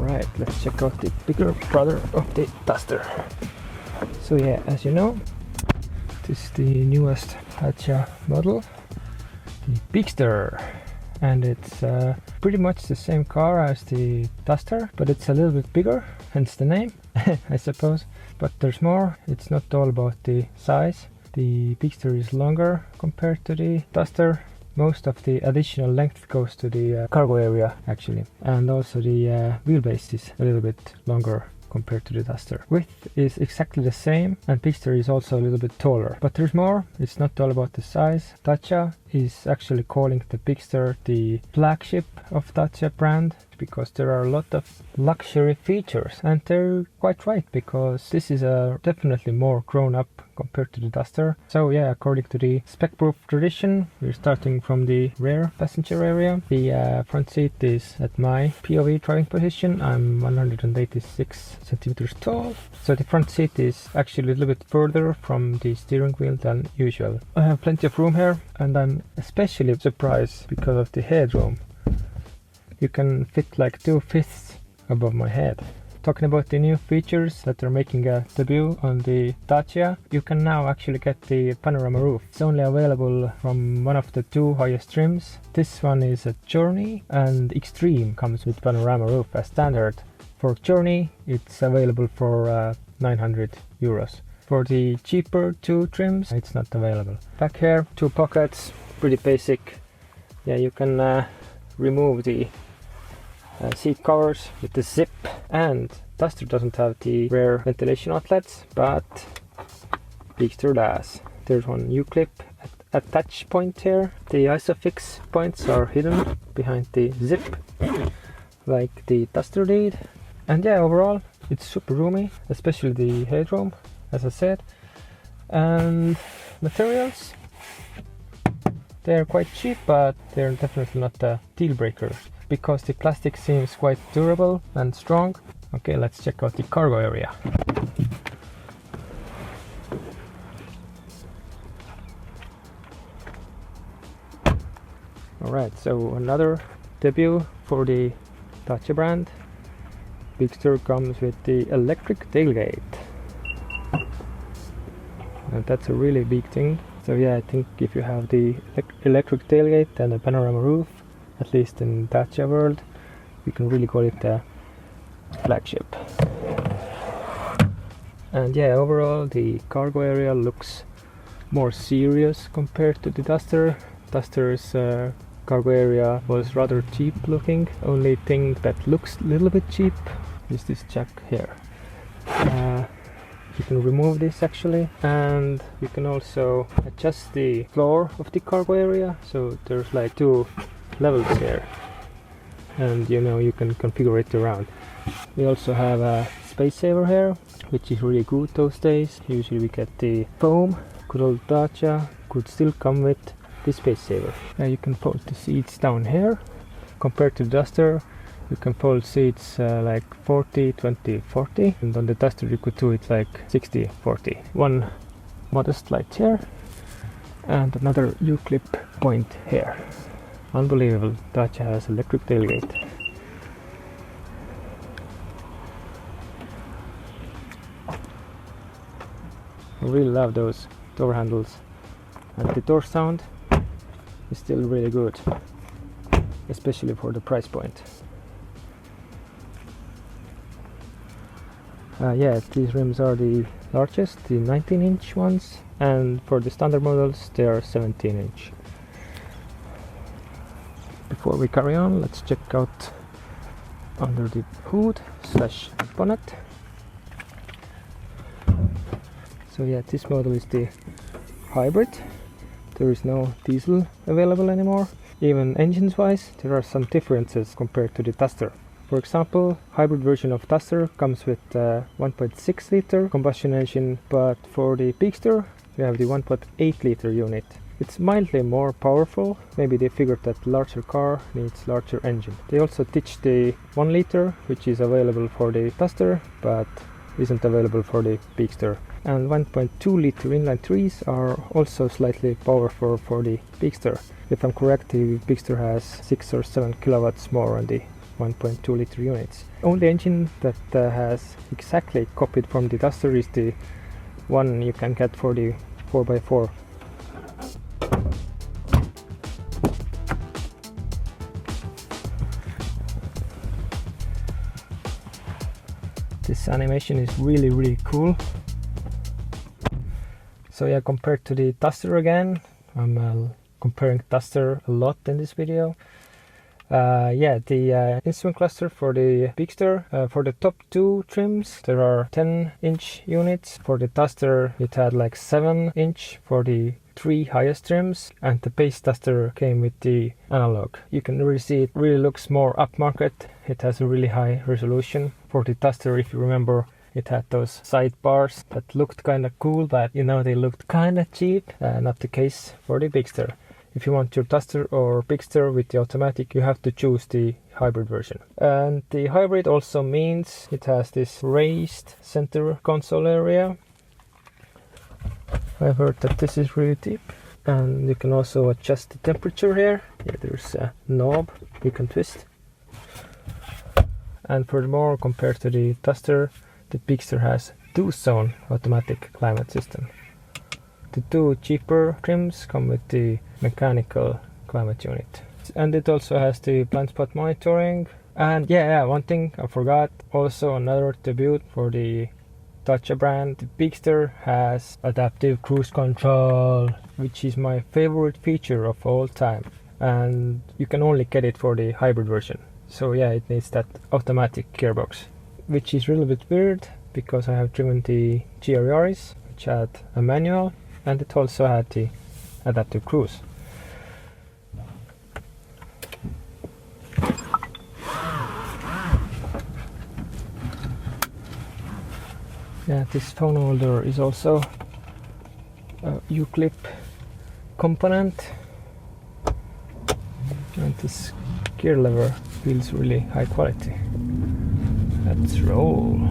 Alright, let's check out the bigger brother of the Duster. So yeah, as you know, this is the newest Dacia model, the Bigster, and it's pretty much the same car as the Duster, but it's a little bit bigger, hence the name, I suppose. But there's more. It's not all about the size. The Bigster is longer compared to the Duster. Most of the additional length goes to the cargo area actually, and also the wheelbase is a little bit longer compared to the Duster. Width is exactly the same, and Bigster is also a little bit taller. But there's more. It's not all about the size. Dacia is actually calling the Bigster the flagship of Dacia brand, because there are a lot of luxury features, and they're quite right, because this is definitely more grown up compared to the Duster. So yeah, according to the spec-proof tradition, we're starting from the rear passenger area. The front seat is at my POV driving position. I'm 186 centimeters tall, so the front seat is actually a little bit further from the steering wheel than usual. I have plenty of room here, and I'm especially surprised because of the headroom. You can fit like 2/5 above my head. Talking about the new features that are making a debut on the Dacia, you can now actually get the panorama roof. It's only available from one of the 2 highest trims. This one is a Journey, and Extreme comes with panorama roof as standard. For Journey, it's available for 900 euros. For the cheaper 2 trims, it's not available. Back here, 2 pockets, pretty basic. Yeah, you can remove the seat covers with the zip, and Duster doesn't have the rear ventilation outlets, but Bigster does. There's one U-clip attach point here. The isofix points are hidden behind the zip, like the Duster did. And yeah, overall it's super roomy, especially the headroom, as I said. And materials, they're quite cheap, but they're definitely not a deal breaker, because the plastic seems quite durable and strong. Okay, let's check out the cargo area. Alright, so another debut for the Dacia brand. Bigster comes with the electric tailgate, and that's a really big thing. So yeah, I think if you have the electric tailgate and a panorama roof, at least in Dacia world, you can really call it a flagship. And yeah, overall the cargo area looks more serious compared to the Duster. Duster's cargo area was rather cheap looking. Only thing that looks a little bit cheap is this jack here. You can remove this actually, and you can also adjust the floor of the cargo area, so there's like 2 levels here, and you can configure it around. We also have a space saver here, which is really good those days. Usually we get the foam. Good old Dacia could still come with the space saver. Now you can fold the seats down here. Compared to the Duster, you can fold seats like 40, 20, 40, and on the Duster you could do it like 60, 40. One modest light here, and another U-clip point here. Unbelievable, Dacia has electric tailgate. I really love those door handles, and the door sound is still really good, especially for the price point. Yeah, these rims are the largest, the 19-inch ones, and for the standard models they are 17-inch. Before we carry on, let's check out under the hood / bonnet. So yeah, this model is the hybrid. There is no diesel available anymore. Even engines wise, there are some differences compared to the Duster. For example, hybrid version of Duster comes with 1.6 liter combustion engine, but for the Bigster we have the 1.8 liter unit. It's mildly more powerful. Maybe they figured that larger car needs larger engine. They also ditched the 1 liter, which is available for the Duster, but isn't available for the Bigster. And 1.2 liter inline threes are also slightly powerful for the Bigster. If I'm correct, the Bigster has 6 or 7 kilowatts more on the 1.2 liter units. Only engine that has exactly copied from the Duster is the one you can get for the 4x4. This animation is really cool. So yeah, compared to the Duster again, I'm comparing Duster a lot in this video. Yeah, the instrument cluster for the Bigster, for the top two trims there are 10-inch units. For the Duster it had like 7-inch for the 3 highest trims, and the base Duster came with the analog. You can really see it really looks more upmarket. It has a really high resolution. For the Duster, if you remember, it had those sidebars that looked kind of cool, but you know, they looked kind of cheap. Not the case for the Bigster. If you want your Duster or Bigster with the automatic, you have to choose the hybrid version. And the hybrid also means it has this raised center console area. I've heard that this is really deep. And you can also adjust the temperature here. Yeah, there's a knob you can twist. And furthermore, compared to the Duster, the Bigster has 2-zone automatic climate system. The 2 cheaper trims come with the mechanical climate unit. And it also has the blind spot monitoring. And yeah, one thing I forgot, also another debut for the Dacia brand. The Bigster has adaptive cruise control, which is my favorite feature of all time. And you can only get it for the hybrid version. So yeah, it needs that automatic gearbox, which is really bit weird because I have driven the GR Yaris, which had a manual, and it also had the adaptive cruise. Yeah, this phone holder is also a U-clip component, and this gear lever feels really high quality. Let's roll.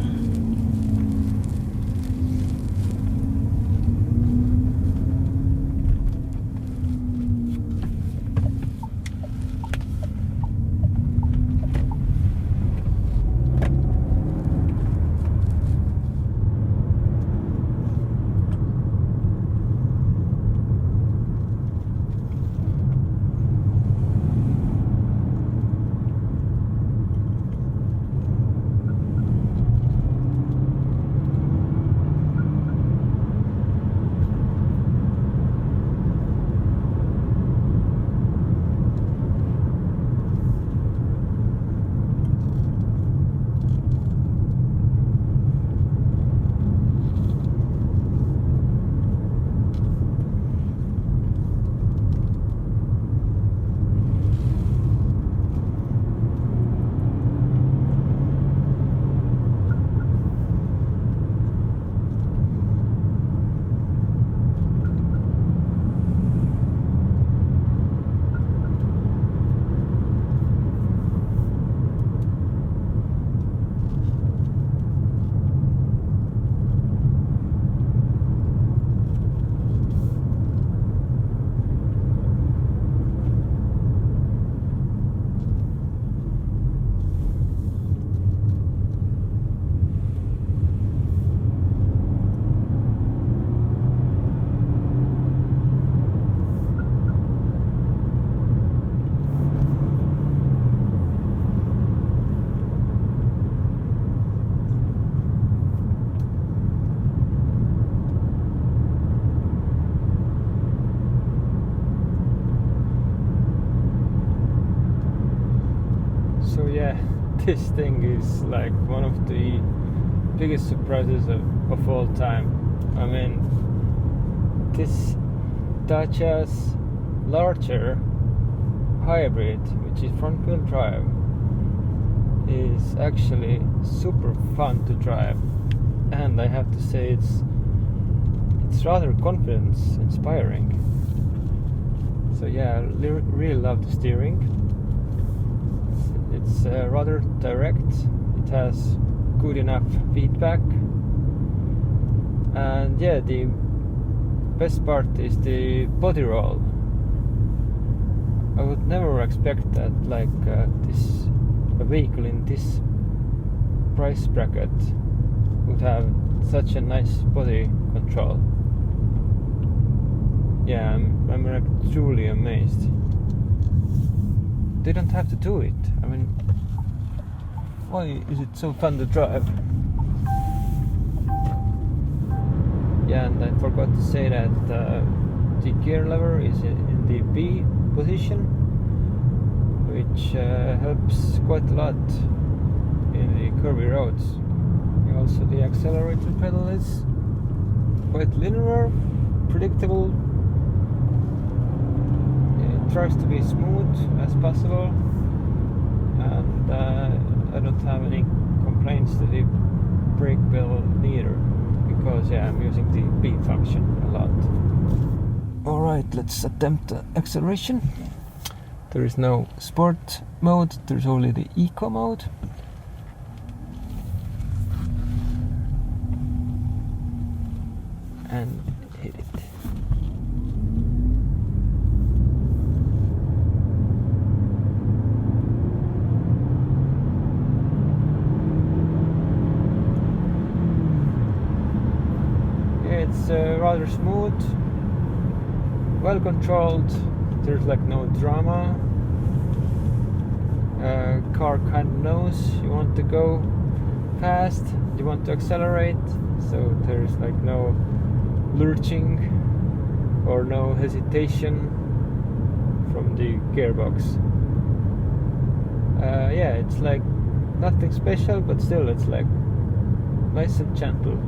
So yeah, this thing is like one of the biggest surprises of all time. I mean, this Dacia's larger hybrid, which is front wheel drive, is actually super fun to drive, and I have to say it's rather confidence inspiring. So yeah, I really love the steering. It's rather direct, it has good enough feedback, and yeah, the best part is the body roll. I would never expect that, like this a vehicle in this price bracket would have such a nice body control. Yeah, I'm like truly amazed. They don't have to do it. I mean, why is it so fun to drive? Yeah, and I forgot to say that the gear lever is in the B position, which helps quite a lot in the curvy roads. Also, the accelerator pedal is quite linear, predictable. It tries to be smooth as possible, and I don't have any complaints to the brake pedal neither, because yeah, I'm using the B function a lot. Alright, let's attempt the acceleration. There is no sport mode, there's only the eco mode. And hit it. Yeah, it's rather smooth, well controlled. There's like no drama. Car kind of knows you want to go fast, you want to accelerate, so there's like no lurching or no hesitation from the gearbox. Yeah, it's like nothing special, but still it's like nice and gentle.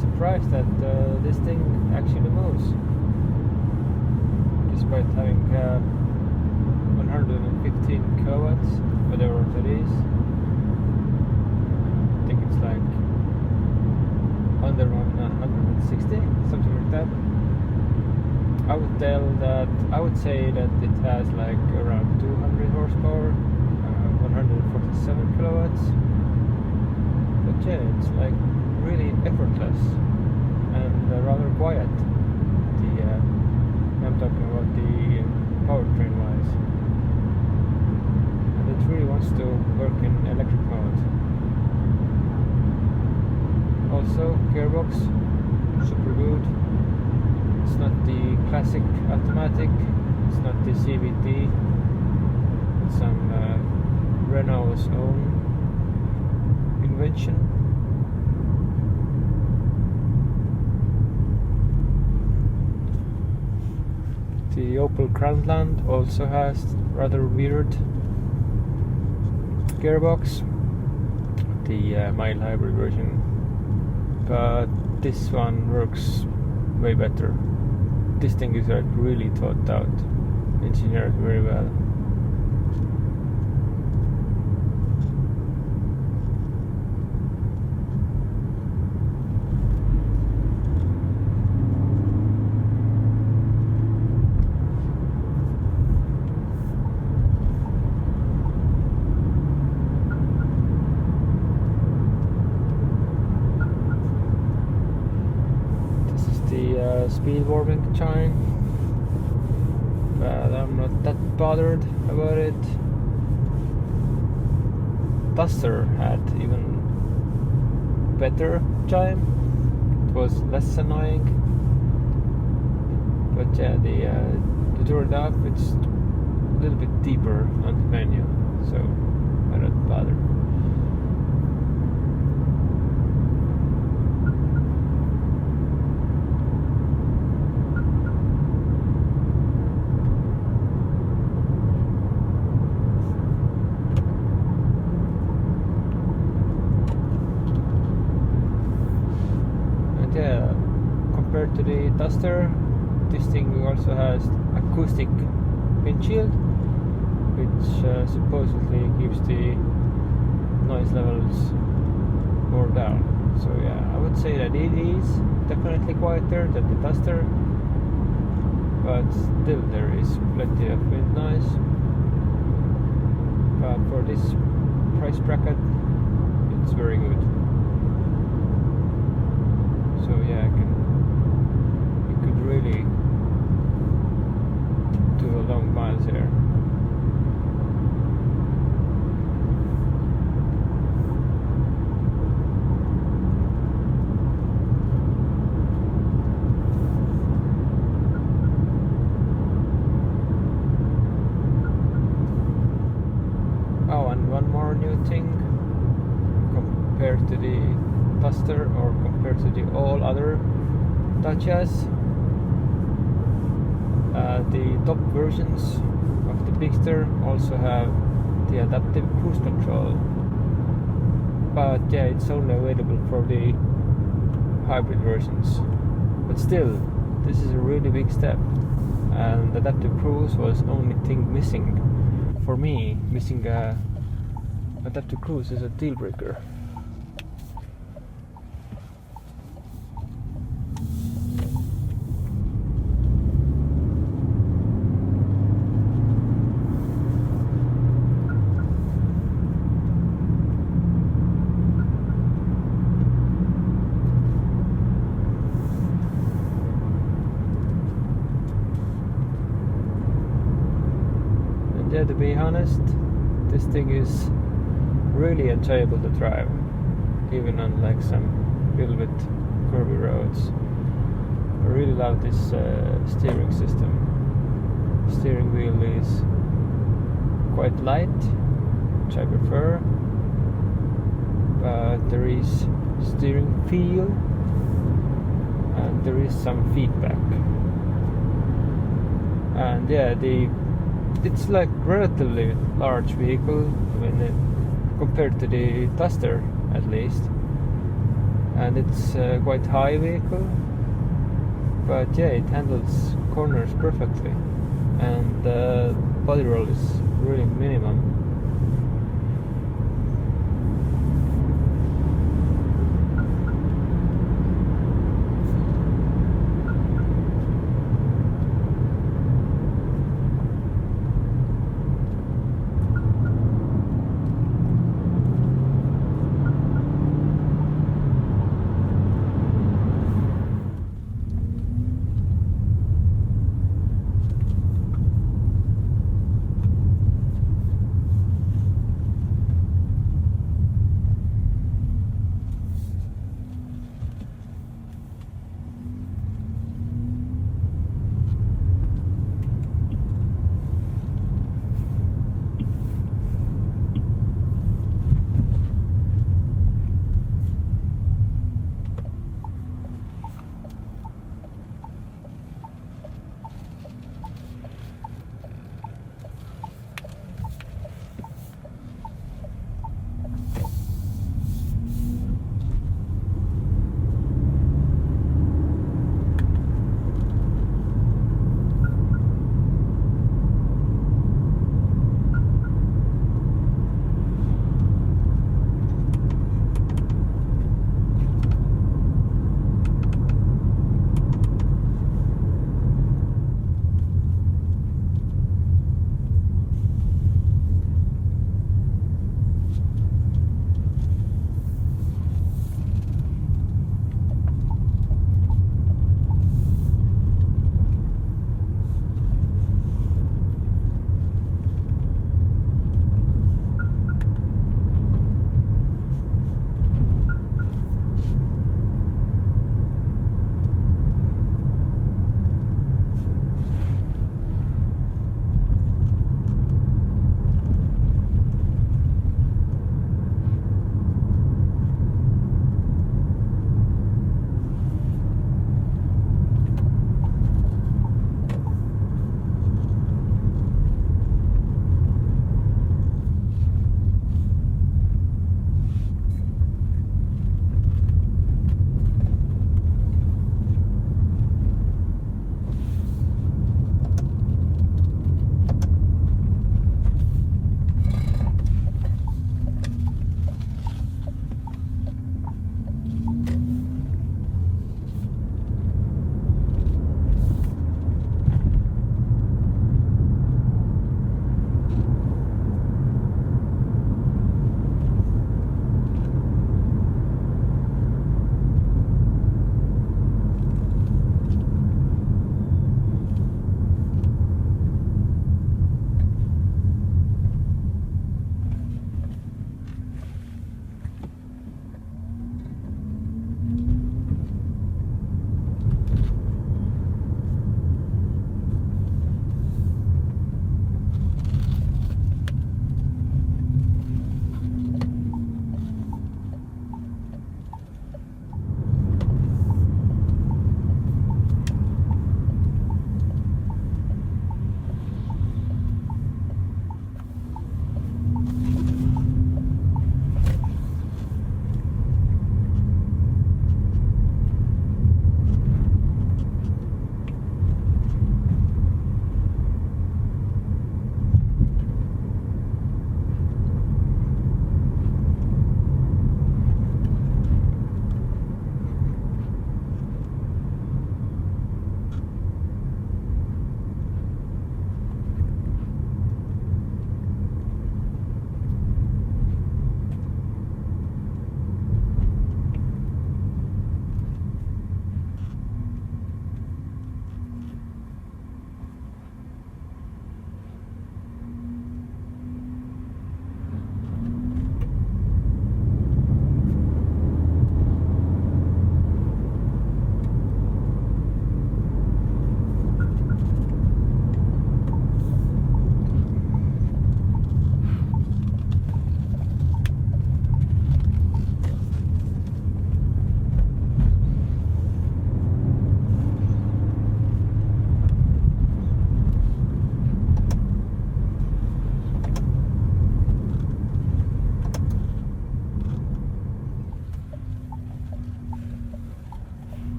Surprised that this thing actually moves, despite having 115 kilowatts, whatever it is. I think it's like under 160, something like that. I would say that it has like around 200 horsepower, 147 kilowatts. But yeah, it's like really effortless and rather quiet. I'm talking about the powertrain wise, and it really wants to work in electric mode. Also, gearbox super good. It's not the classic automatic. It's not the CVT. It's some Renault's own invention. The Opel Grandland also has rather weird gearbox, the mild hybrid version, but this one works way better. This thing is like really thought out, engineered very well. Speed warming chime, but I'm not that bothered about it. Duster had even better chime. It was less annoying, but yeah, to turn it up, it's a little bit deeper on the menu, so I'm not bothered. Compared to the Duster, this thing also has acoustic windshield, which supposedly keeps the noise levels more down. So yeah, I would say that it is definitely quieter than the Duster, but still there is plenty of wind noise. But for this price bracket, it's very good. So yeah, you could really do a long miles here. Oh, and one more new thing compared to the Duster or compared to the all other Dacias. The top versions of the Bigster also have the adaptive cruise control, but yeah, it's only available for the hybrid versions. But still, this is a really big step, and adaptive cruise was the only thing missing. For me, missing adaptive cruise is a deal breaker. Yeah, to be honest, this thing is really enjoyable to drive, even on like some little bit curvy roads. I really love this steering system. Steering wheel is quite light, which I prefer, but there is steering feel and there is some feedback. And yeah, it's like relatively large vehicle compared to the Duster at least, and it's quite high vehicle, but yeah, it handles corners perfectly, and the body roll is really minimum.